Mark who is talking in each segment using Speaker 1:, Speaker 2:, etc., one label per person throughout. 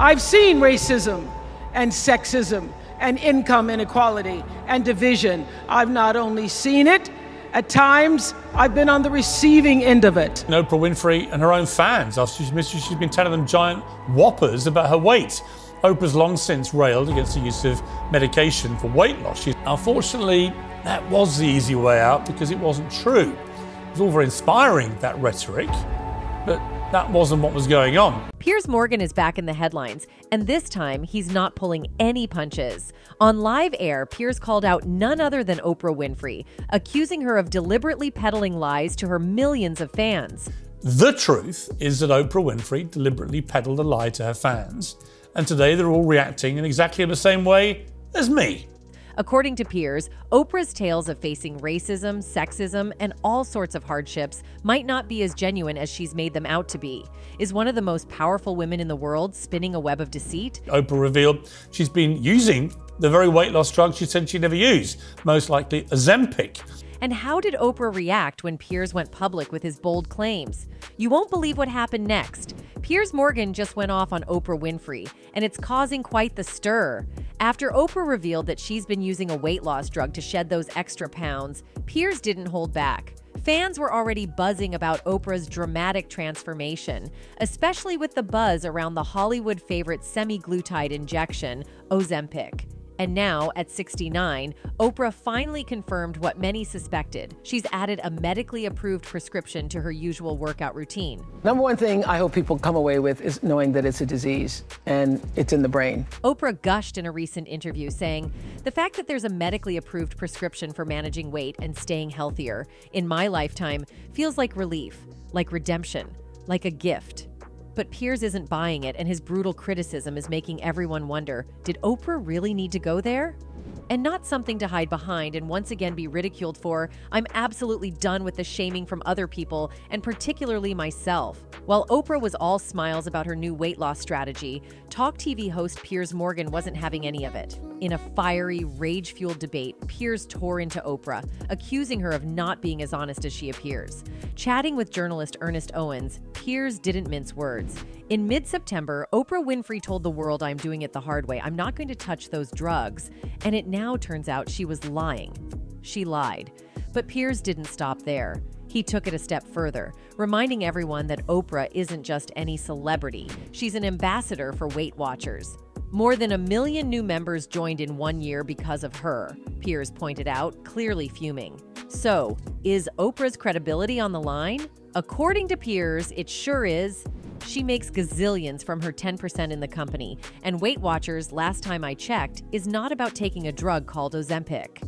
Speaker 1: I've seen racism and sexism and income inequality and division. I've not only seen it, at times, I've been on the receiving end of it.
Speaker 2: And Oprah Winfrey and her own fans, after she's been telling them giant whoppers about her weight. Oprah's long since railed against the use of medication for weight loss. Unfortunately, that was the easy way out because it wasn't true. It was all very inspiring, that rhetoric, but that wasn't what was going on.
Speaker 3: Piers Morgan is back in the headlines, and this time he's not pulling any punches. On live air, Piers called out none other than Oprah Winfrey, accusing her of deliberately peddling lies to her millions of fans.
Speaker 2: The truth is that Oprah Winfrey deliberately peddled a lie to her fans, and today they're all reacting in exactly the same way as me.
Speaker 3: According to Piers, Oprah's tales of facing racism, sexism, and all sorts of hardships might not be as genuine as she's made them out to be. Is one of the most powerful women in the world spinning a web of deceit?
Speaker 2: Oprah revealed she's been using the very weight loss drug she said she'd never use, most likely Ozempic.
Speaker 3: And how did Oprah react when Piers went public with his bold claims? You won't believe what happened next. Piers Morgan just went off on Oprah Winfrey, and it's causing quite the stir. After Oprah revealed that she's been using a weight loss drug to shed those extra pounds, Piers didn't hold back. Fans were already buzzing about Oprah's dramatic transformation, especially with the buzz around the Hollywood favorite semiglutide injection, Ozempic. And now, at 69, Oprah finally confirmed what many suspected. She's added a medically approved prescription to her usual workout routine.
Speaker 1: Number one thing I hope people come away with is knowing that it's a disease and it's in the brain.
Speaker 3: Oprah gushed in a recent interview saying, "The fact that there's a medically approved prescription for managing weight and staying healthier in my lifetime feels like relief, like redemption, like a gift." But Piers isn't buying it, and his brutal criticism is making everyone wonder, did Oprah really need to go there? And not something to hide behind and once again be ridiculed for, I'm absolutely done with the shaming from other people, and particularly myself. While Oprah was all smiles about her new weight loss strategy, talk TV host Piers Morgan wasn't having any of it. In a fiery, rage-fueled debate, Piers tore into Oprah, accusing her of not being as honest as she appears. Chatting with journalist Ernest Owens, Piers didn't mince words. In mid-September, Oprah Winfrey told the world, "I'm doing it the hard way. I'm not going to touch those drugs." And it now turns out she was lying. She lied. But Piers didn't stop there. He took it a step further, reminding everyone that Oprah isn't just any celebrity. She's an ambassador for Weight Watchers. More than 1 million new members joined in 1 year because of her, Piers pointed out, clearly fuming. So, is Oprah's credibility on the line? According to Piers, it sure is. She makes gazillions from her 10% in the company, and Weight Watchers, last time I checked, is not about taking a drug called Ozempic.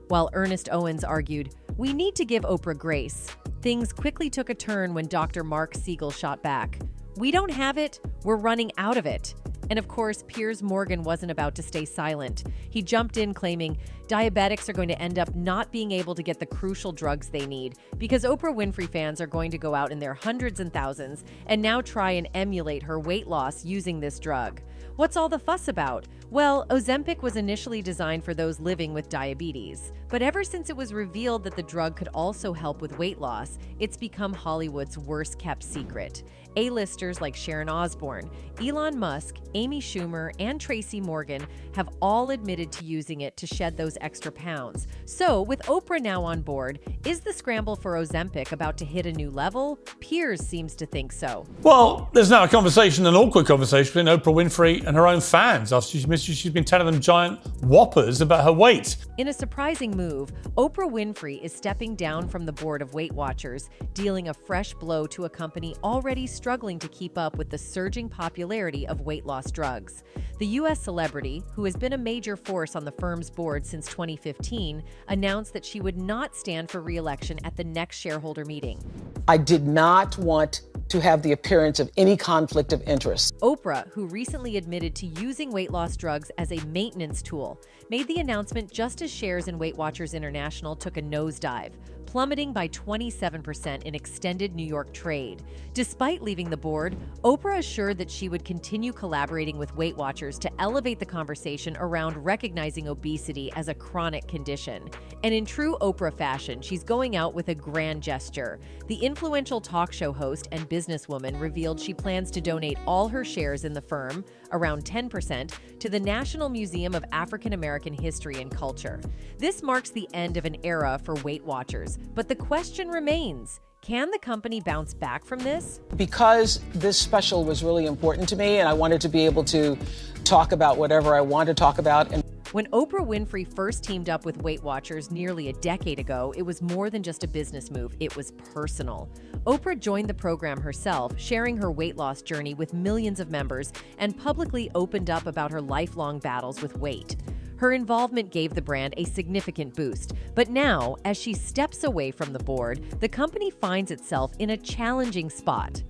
Speaker 3: While Ernest Owens argued, "We need to give Oprah grace," things quickly took a turn when Dr. Mark Siegel shot back. "We don't have it, we're running out of it." And of course, Piers Morgan wasn't about to stay silent. He jumped in claiming diabetics are going to end up not being able to get the crucial drugs they need because Oprah Winfrey fans are going to go out in their hundreds and thousands and now try and emulate her weight loss using this drug. What's all the fuss about? Well, Ozempic was initially designed for those living with diabetes. But ever since it was revealed that the drug could also help with weight loss, it's become Hollywood's worst-kept secret. A-listers like Sharon Osbourne, Elon Musk, Amy Schumer, and Tracy Morgan have all admitted to using it to shed those extra pounds. So, with Oprah now on board, is the scramble for Ozempic about to hit a new level? Piers seems to think so.
Speaker 2: Well, there's now an awkward conversation between Oprah Winfrey and her own fans after she's been telling them giant whoppers about her weight.
Speaker 3: In a surprising move, Oprah Winfrey is stepping down from the board of Weight Watchers, dealing a fresh blow to a company already struggling to keep up with the surging popularity of weight loss drugs. The U.S. celebrity, who has been a major force on the firm's board since 2015, announced that she would not stand for re-election at the next shareholder meeting.
Speaker 1: I did not want to have the appearance of any conflict of interest.
Speaker 3: Oprah, who recently admitted to using weight loss drugs as a maintenance tool, made the announcement just as shares in Weight Watchers International took a nosedive. plummeting by 27% in extended New York trade. Despite leaving the board, Oprah assured that she would continue collaborating with Weight Watchers to elevate the conversation around recognizing obesity as a chronic condition. And in true Oprah fashion, she's going out with a grand gesture. The influential talk show host and businesswoman revealed she plans to donate all her shares in the firm, around 10%, to the National Museum of African American History and Culture. This marks the end of an era for Weight Watchers, but the question remains, can the company bounce back from this?
Speaker 1: Because this special was really important to me and I wanted to be able to talk about whatever I want to talk about.
Speaker 3: When Oprah Winfrey first teamed up with Weight Watchers nearly a decade ago, it was more than just a business move, it was personal. Oprah joined the program herself, sharing her weight loss journey with millions of members, and publicly opened up about her lifelong battles with weight. Her involvement gave the brand a significant boost. But now, as she steps away from the board, the company finds itself in a challenging spot.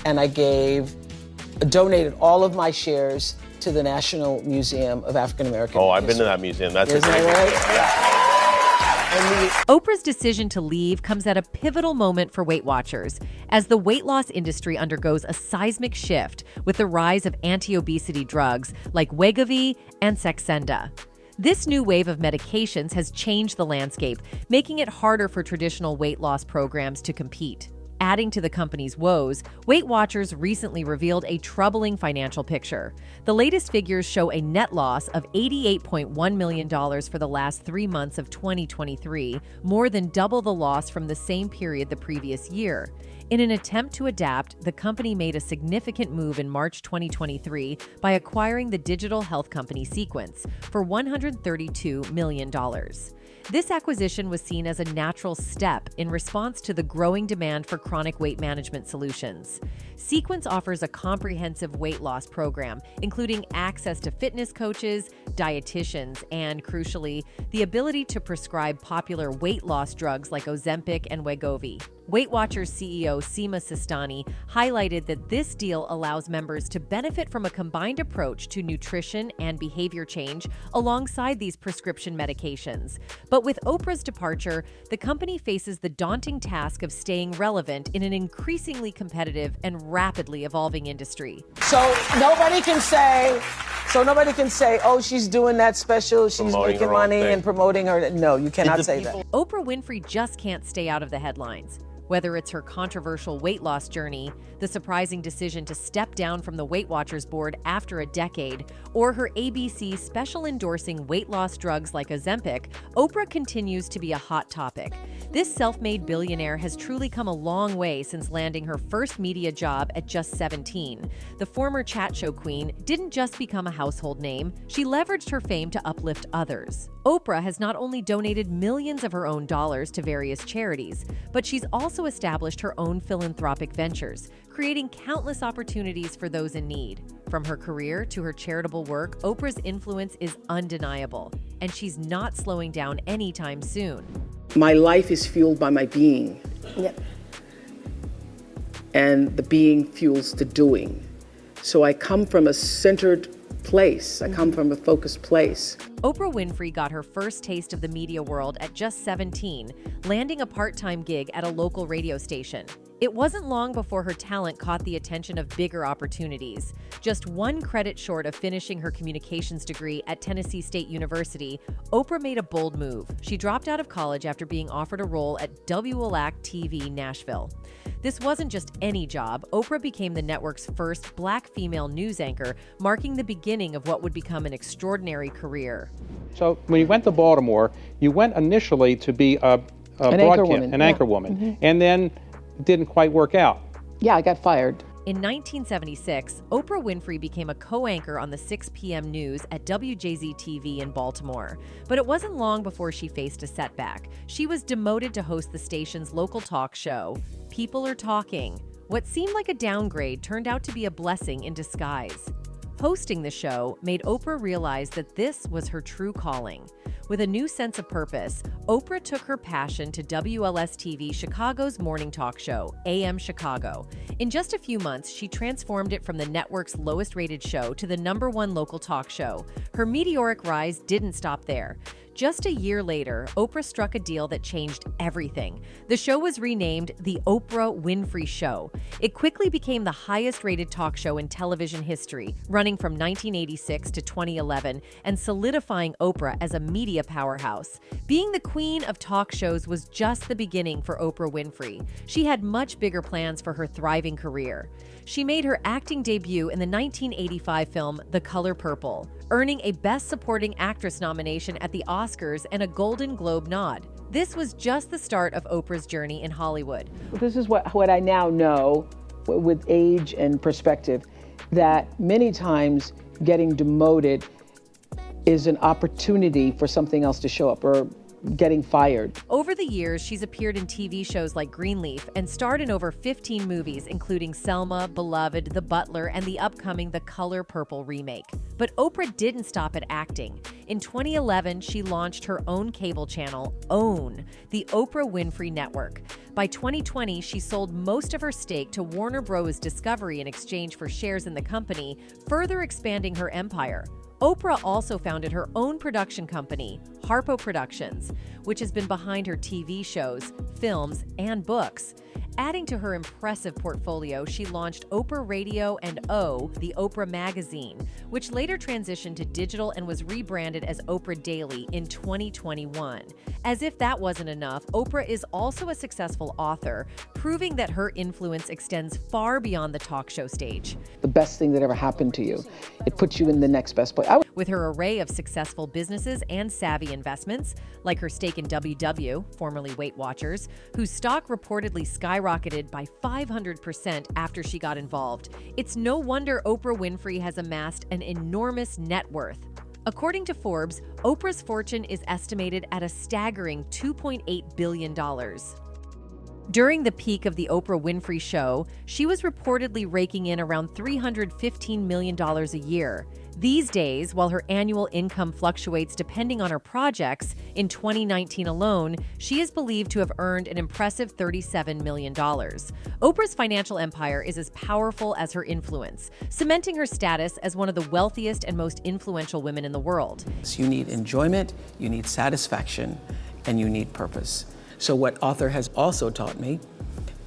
Speaker 1: And I donated all of my shares to the National Museum of African American History.
Speaker 4: Oh, I've been to that museum. That's
Speaker 1: Isn't that right?
Speaker 4: Yeah.
Speaker 3: Oprah's decision to leave comes at a pivotal moment for Weight Watchers, as the weight loss industry undergoes a seismic shift with the rise of anti-obesity drugs like Wegovy and Saxenda. This new wave of medications has changed the landscape, making it harder for traditional weight loss programs to compete. Adding to the company's woes, Weight Watchers recently revealed a troubling financial picture. The latest figures show a net loss of $88.1 million for the last 3 months of 2023, more than double the loss from the same period the previous year. In an attempt to adapt, the company made a significant move in March 2023 by acquiring the digital health company Sequence for $132 million. This acquisition was seen as a natural step in response to the growing demand for chronic weight management solutions. Sequence offers a comprehensive weight loss program, including access to fitness coaches, dietitians, and, crucially, the ability to prescribe popular weight loss drugs like Ozempic and Wegovy. Weight Watchers CEO Seema Sistani highlighted that this deal allows members to benefit from a combined approach to nutrition and behavior change alongside these prescription medications. But with Oprah's departure, the company faces the daunting task of staying relevant in an increasingly competitive and rapidly evolving industry.
Speaker 1: So nobody can say, oh, she's doing that special, she's
Speaker 4: Promoting
Speaker 1: making
Speaker 4: her own
Speaker 1: money
Speaker 4: thing.
Speaker 1: and promoting her. No, you cannot say that.
Speaker 3: Oprah Winfrey just can't stay out of the headlines. Whether it's her controversial weight loss journey, the surprising decision to step down from the Weight Watchers board after a decade, or her ABC special endorsing weight loss drugs like Ozempic, Oprah continues to be a hot topic. This self-made billionaire has truly come a long way since landing her first media job at just 17. The former chat show queen didn't just become a household name, she leveraged her fame to uplift others. Oprah has not only donated millions of her own dollars to various charities, but she's also established her own philanthropic ventures, creating countless opportunities for those in need. From her career to her charitable work, Oprah's influence is undeniable, and she's not slowing down anytime soon.
Speaker 1: My life is fueled by my being.
Speaker 5: Yep.
Speaker 1: And the being fuels the doing. So I come from a centered place. I come from a focused place.
Speaker 3: Oprah Winfrey got her first taste of the media world at just 17, landing a part-time gig at a local radio station. It wasn't long before her talent caught the attention of bigger opportunities. Just one credit short of finishing her communications degree at Tennessee State University, Oprah made a bold move. She dropped out of college after being offered a role at WLAC TV Nashville. This wasn't just any job. Oprah became the network's first Black female news anchor, marking the beginning of what would become an extraordinary career.
Speaker 6: So when you went to Baltimore, you went initially to be an anchor woman, and then it didn't quite work out.
Speaker 5: Yeah, I got fired.
Speaker 3: In 1976, Oprah Winfrey became a co-anchor on the 6 p.m. news at WJZ-TV in Baltimore. But it wasn't long before she faced a setback. She was demoted to host the station's local talk show, People Are Talking. What seemed like a downgrade turned out to be a blessing in disguise. Hosting the show made Oprah realize that this was her true calling. With a new sense of purpose, Oprah took her passion to WLS-TV Chicago's morning talk show, AM Chicago. In just a few months, she transformed it from the network's lowest-rated show to the #1 local talk show. Her meteoric rise didn't stop there. Just a year later, Oprah struck a deal that changed everything. The show was renamed The Oprah Winfrey Show. It quickly became the highest-rated talk show in television history, running from 1986 to 2011 and solidifying Oprah as a media powerhouse. Being the queen of talk shows was just the beginning for Oprah Winfrey. She had much bigger plans for her thriving career. She made her acting debut in the 1985 film The Color Purple, earning a Best Supporting Actress nomination at the Oscars and a Golden Globe nod. This was just the start of Oprah's journey in Hollywood.
Speaker 1: This is what I now know with age and perspective, that many times getting demoted is an opportunity for something else to show up, or getting fired.
Speaker 3: Over the years, she's appeared in TV shows like Greenleaf and starred in over 15 movies, including Selma, Beloved, The Butler, and the upcoming The Color Purple remake. But Oprah didn't stop at acting. In 2011, she launched her own cable channel, OWN, the Oprah Winfrey Network. By 2020, she sold most of her stake to Warner Bros. Discovery in exchange for shares in the company, further expanding her empire. Oprah also founded her own production company, Harpo Productions, which has been behind her TV shows, films, and books. Adding to her impressive portfolio, she launched Oprah Radio and O, the Oprah Magazine, which later transitioned to digital and was rebranded as Oprah Daily in 2021. As if that wasn't enough, Oprah is also a successful author, proving that her influence extends far beyond the talk show stage.
Speaker 1: The best thing that ever happened to you. It puts you in the next best place.
Speaker 3: With her array of successful businesses and savvy investments, like her stake in WW, formerly Weight Watchers, whose stock reportedly skyrocketed by 500% after she got involved, it's no wonder Oprah Winfrey has amassed an enormous net worth. According to Forbes, Oprah's fortune is estimated at a staggering $2.8 billion. During the peak of the Oprah Winfrey Show, she was reportedly raking in around $315 million a year. These days, while her annual income fluctuates depending on her projects, in 2019 alone, she is believed to have earned an impressive $37 million. Oprah's financial empire is as powerful as her influence, cementing her status as one of the wealthiest and most influential women in the world.
Speaker 5: You need enjoyment, you need satisfaction, and you need purpose. So what author has also taught me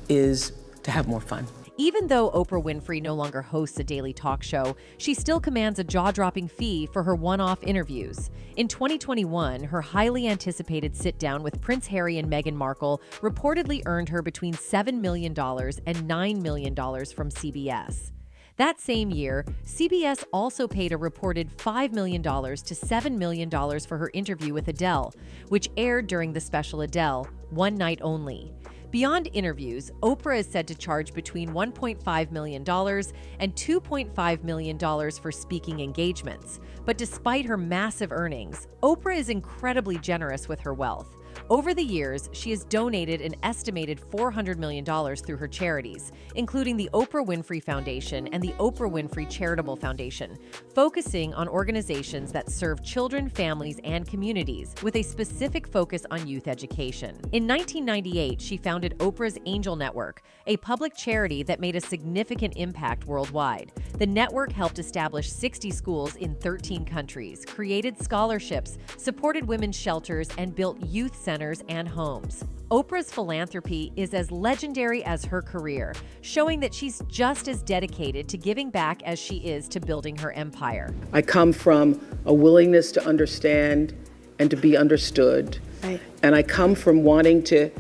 Speaker 5: is to have more fun.
Speaker 3: Even though Oprah Winfrey no longer hosts a daily talk show, she still commands a jaw-dropping fee for her one-off interviews. In 2021, her highly anticipated sit-down with Prince Harry and Meghan Markle reportedly earned her between $7 million and $9 million from CBS. That same year, CBS also paid a reported $5 million to $7 million for her interview with Adele, which aired during the special Adele, One Night Only. Beyond interviews, Oprah is said to charge between $1.5 million and $2.5 million for speaking engagements. But despite her massive earnings, Oprah is incredibly generous with her wealth. Over the years, she has donated an estimated $400 million through her charities, including the Oprah Winfrey Foundation and the Oprah Winfrey Charitable Foundation, focusing on organizations that serve children, families, and communities, with a specific focus on youth education. In 1998, she founded Oprah's Angel Network, a public charity that made a significant impact worldwide. The network helped establish 60 schools in 13 countries, created scholarships, supported women's shelters, and built youth centers and homes. Oprah's philanthropy is as legendary as her career, showing that she's just as dedicated to giving back as she is to building her empire.
Speaker 1: I come from a willingness to understand and to be understood. Right. And I come from wanting to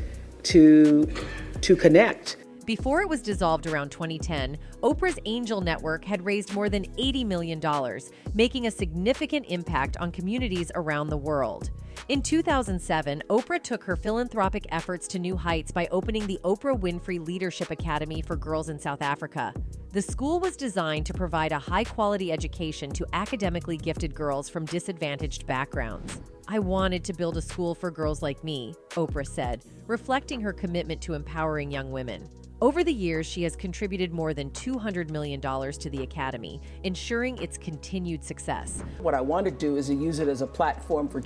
Speaker 1: connect.
Speaker 3: Before it was dissolved around 2010, Oprah's Angel Network had raised more than $80 million, making a significant impact on communities around the world. In 2007, Oprah took her philanthropic efforts to new heights by opening the Oprah Winfrey Leadership Academy for Girls in South Africa. The school was designed to provide a high-quality education to academically gifted girls from disadvantaged backgrounds. "I wanted to build a school for girls like me," Oprah said, reflecting her commitment to empowering young women. Over the years, she has contributed more than $200 million to the Academy, ensuring its continued success.
Speaker 1: What I want to do is to use it as a platform for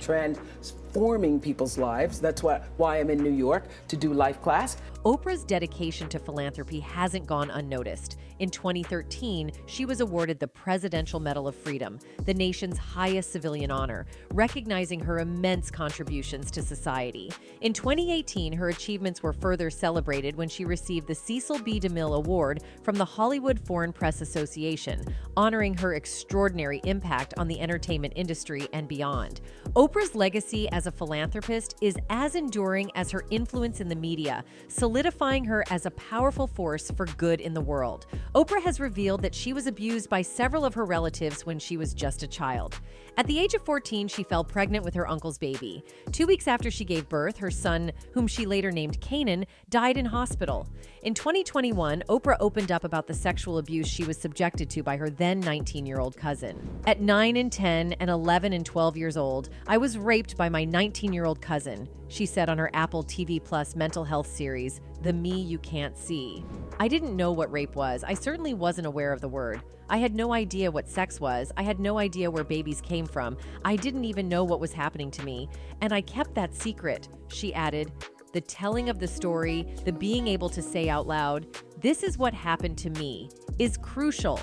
Speaker 5: transforming people's lives. That's why I'm in New York to do Life Class.
Speaker 3: Oprah's dedication to philanthropy hasn't gone unnoticed. In 2013, she was awarded the Presidential Medal of Freedom, the nation's highest civilian honor, recognizing her immense contributions to society. In 2018, her achievements were further celebrated when she received the Cecil B. DeMille Award from the Hollywood Foreign Press Association, honoring her extraordinary impact on the entertainment industry and beyond. Oprah's legacy as a philanthropist is as enduring as her influence in the media, solidifying her as a powerful force for good in the world. Oprah has revealed that she was abused by several of her relatives when she was just a child. At the age of 14, she fell pregnant with her uncle's baby. 2 weeks after she gave birth, her son, whom she later named Canaan, died in hospital. In 2021, Oprah opened up about the sexual abuse she was subjected to by her then 19-year-old cousin. At 9 and 10 and 11 and 12 years old, I was raped by my 19-year-old cousin, she said on her Apple TV Plus mental health series, The Me You Can't See. I didn't know what rape was. I certainly wasn't aware of the word. I had no idea what sex was. I had no idea where babies came from. I didn't even know what was happening to me. And I kept that secret, she added. The telling of the story, the being able to say out loud, "This is what happened to me," is crucial.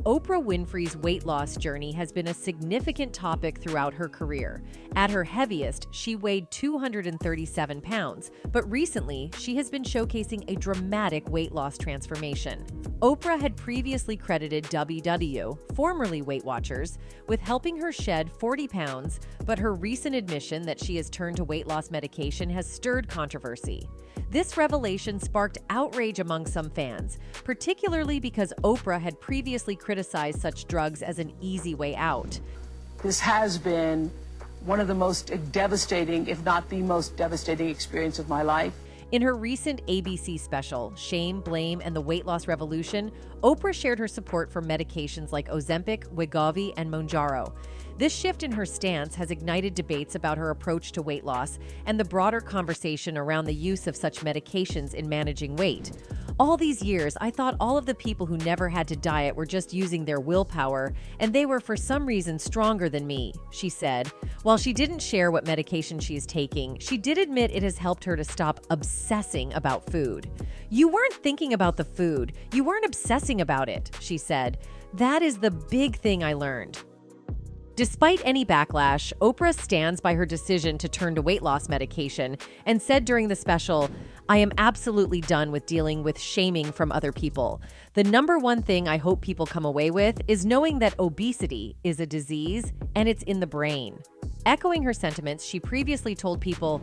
Speaker 3: Oprah Winfrey's weight loss journey has been a significant topic throughout her career. At her heaviest, she weighed 237 pounds, but recently, she has been showcasing a dramatic weight loss transformation. Oprah had previously credited WW, formerly Weight Watchers, with helping her shed 40 pounds, but her recent admission that she has turned to weight loss medication has stirred controversy. This revelation sparked outrage among some fans, particularly because Oprah had previously criticized such drugs as an easy way out.
Speaker 1: This has been one of the most devastating, if not the most devastating experience of my life.
Speaker 3: In her recent ABC special, Shame, Blame, and the Weight Loss Revolution, Oprah shared her support for medications like Ozempic, Wegovy, and Mounjaro. This shift in her stance has ignited debates about her approach to weight loss and the broader conversation around the use of such medications in managing weight. All these years, I thought all of the people who never had to diet were just using their willpower, and they were for some reason stronger than me, she said. While she didn't share what medication she is taking, she did admit it has helped her to stop obsessing about food. You weren't thinking about the food. You weren't obsessing about it, she said. That is the big thing I learned. Despite any backlash, Oprah stands by her decision to turn to weight loss medication and said during the special, "I am absolutely done with dealing with shaming from other people. The number one thing I hope people come away with is knowing that obesity is a disease and it's in the brain." Echoing her sentiments, she previously told people,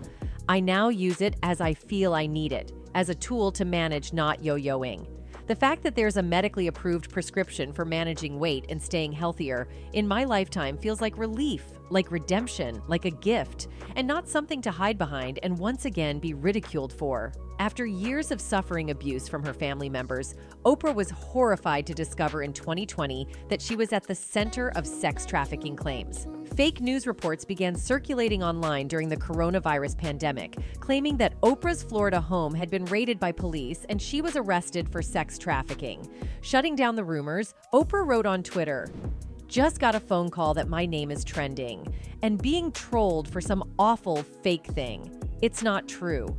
Speaker 3: "I now use it as I feel I need it, as a tool to manage not yo-yoing." The fact that there's a medically approved prescription for managing weight and staying healthier in my lifetime feels like relief, like redemption, like a gift, and not something to hide behind and once again be ridiculed for. After years of suffering abuse from her family members, Oprah was horrified to discover in 2020 that she was at the center of sex trafficking claims. Fake news reports began circulating online during the coronavirus pandemic, claiming that Oprah's Florida home had been raided by police and she was arrested for sex trafficking. Shutting down the rumors, Oprah wrote on Twitter, "Just got a phone call that my name is trending and being trolled for some awful fake thing. It's not true.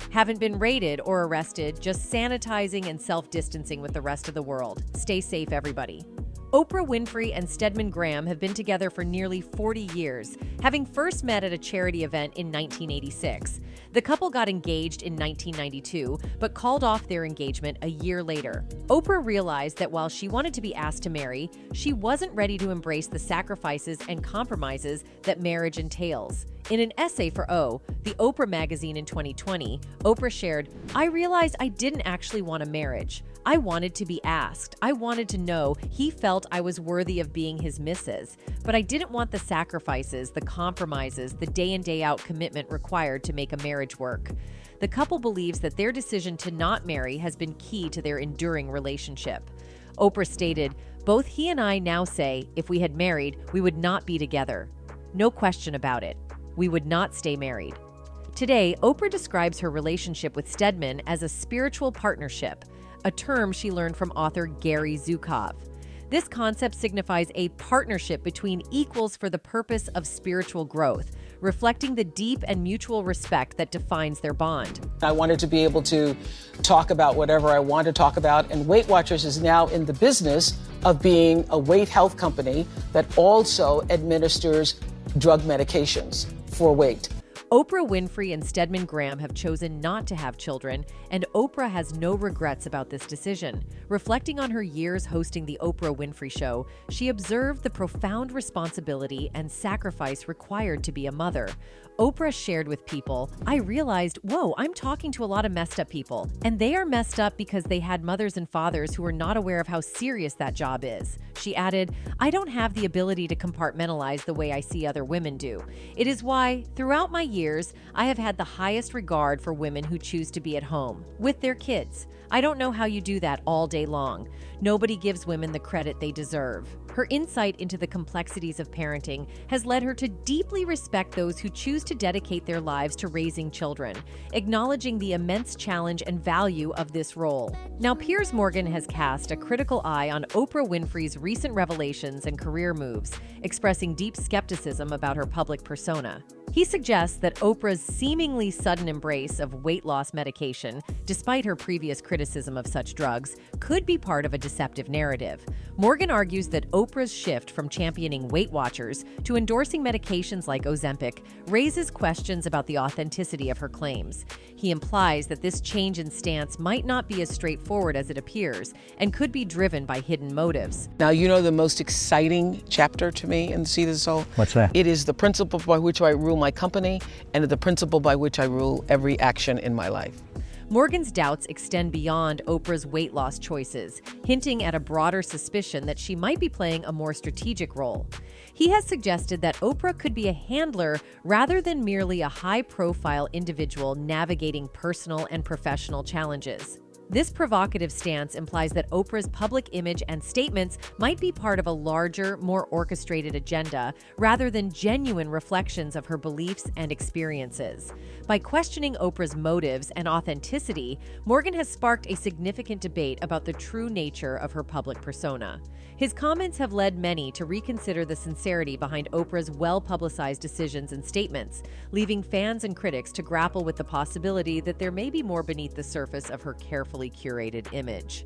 Speaker 3: Haven't been raided or arrested, just sanitizing and self-distancing with the rest of the world. Stay safe, everybody." Oprah Winfrey and Stedman Graham have been together for nearly 40 years, having first met at a charity event in 1986. The couple got engaged in 1992, but called off their engagement a year later. Oprah realized that while she wanted to be asked to marry, she wasn't ready to embrace the sacrifices and compromises that marriage entails. In an essay for O, the Oprah magazine in 2020, Oprah shared, "I realized I didn't actually want a marriage. I wanted to be asked. I wanted to know he felt I was worthy of being his missus, but I didn't want the sacrifices, the compromises, the day in day out commitment required to make a marriage work." The couple believes that their decision to not marry has been key to their enduring relationship. Oprah stated, "Both he and I now say if we had married, we would not be together. No question about it. We would not stay married." Today, Oprah describes her relationship with Stedman as a spiritual partnership, a term she learned from author Gary Zukov. This concept signifies a partnership between equals for the purpose of spiritual growth, reflecting the deep and mutual respect that defines their bond.
Speaker 5: I wanted to be able to talk about whatever I want to talk about, and Weight Watchers is now in the business of being a weight health company that also administers drug medications for weight.
Speaker 3: Oprah Winfrey and Stedman Graham have chosen not to have children, and Oprah has no regrets about this decision. Reflecting on her years hosting The Oprah Winfrey Show, she observed the profound responsibility and sacrifice required to be a mother. Oprah shared with People, "I realized, whoa, I'm talking to a lot of messed up people, and they are messed up because they had mothers and fathers who are not aware of how serious that job is." She added, "I don't have the ability to compartmentalize the way I see other women do. It is why, throughout my years, I have had the highest regard for women who choose to be at home, with their kids. I don't know how you do that all day long. Nobody gives women the credit they deserve." Her insight into the complexities of parenting has led her to deeply respect those who choose to dedicate their lives to raising children, acknowledging the immense challenge and value of this role. Now, Piers Morgan has cast a critical eye on Oprah Winfrey's recent revelations and career moves, expressing deep skepticism about her public persona. He suggests that Oprah's seemingly sudden embrace of weight loss medication, despite her previous criticism of such drugs, could be part of a deceptive narrative. Morgan argues that Oprah's shift from championing Weight Watchers to endorsing medications like Ozempic raises questions about the authenticity of her claims. He implies that this change in stance might not be as straightforward as it appears and could be driven by hidden motives.
Speaker 5: Now, you know the most exciting chapter to me in See the Soul?
Speaker 7: What's that?
Speaker 5: It is the principle by which I rule my company and the principle by which I rule every action in my life.
Speaker 3: Morgan's doubts extend beyond Oprah's weight loss choices, hinting at a broader suspicion that she might be playing a more strategic role. He has suggested that Oprah could be a handler rather than merely a high-profile individual navigating personal and professional challenges. This provocative stance implies that Oprah's public image and statements might be part of a larger, more orchestrated agenda, rather than genuine reflections of her beliefs and experiences. By questioning Oprah's motives and authenticity, Morgan has sparked a significant debate about the true nature of her public persona. His comments have led many to reconsider the sincerity behind Oprah's well-publicized decisions and statements, leaving fans and critics to grapple with the possibility that there may be more beneath the surface of her carefully curated image.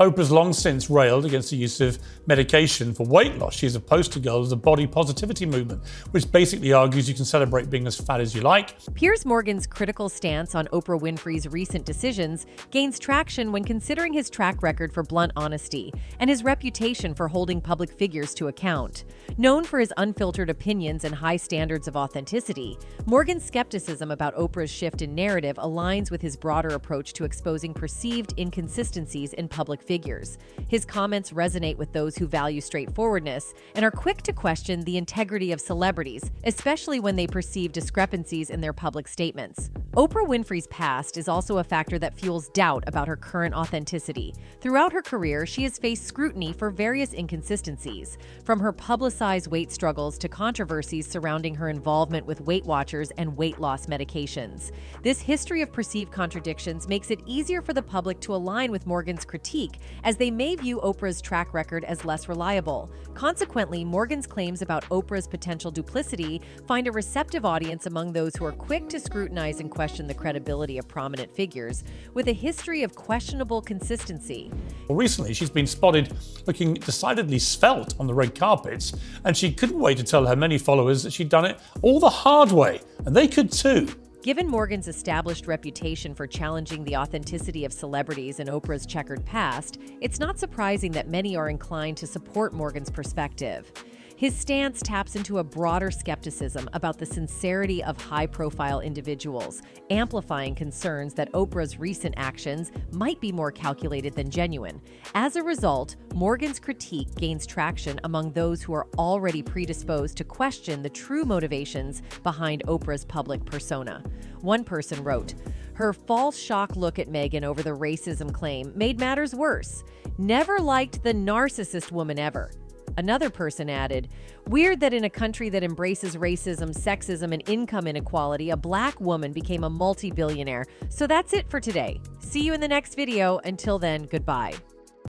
Speaker 2: Oprah's long since railed against the use of medication for weight loss. She's a poster girl of the body positivity movement, which basically argues you can celebrate being as fat as you like.
Speaker 3: Piers Morgan's critical stance on Oprah Winfrey's recent decisions gains traction when considering his track record for blunt honesty and his reputation for holding public figures to account. Known for his unfiltered opinions and high standards of authenticity, Morgan's skepticism about Oprah's shift in narrative aligns with his broader approach to exposing perceived inconsistencies in public figures. His comments resonate with those who value straightforwardness and are quick to question the integrity of celebrities, especially when they perceive discrepancies in their public statements. Oprah Winfrey's past is also a factor that fuels doubt about her current authenticity. Throughout her career, she has faced scrutiny for various inconsistencies, from her publicized weight struggles to controversies surrounding her involvement with Weight Watchers and weight loss medications. This history of perceived contradictions makes it easier for the public to align with Morgan's critique, as they may view Oprah's track record as less reliable. Consequently, Morgan's claims about Oprah's potential duplicity find a receptive audience among those who are quick to scrutinize and question the credibility of prominent figures with a history of questionable consistency.
Speaker 2: Recently, she's been spotted looking decidedly svelte on the red carpets, and she couldn't wait to tell her many followers that she'd done it all the hard way, and they could too.
Speaker 3: Given Morgan's established reputation for challenging the authenticity of celebrities in Oprah's checkered past, it's not surprising that many are inclined to support Morgan's perspective. His stance taps into a broader skepticism about the sincerity of high-profile individuals, amplifying concerns that Oprah's recent actions might be more calculated than genuine. As a result, Morgan's critique gains traction among those who are already predisposed to question the true motivations behind Oprah's public persona. One person wrote, "Her false shock look at Meghan over the racism claim made matters worse. Never liked the narcissist woman ever." Another person added, "Weird that in a country that embraces racism, sexism, and income inequality, a black woman became a multi-billionaire. So that's it for today. See you in the next video. Until then, goodbye."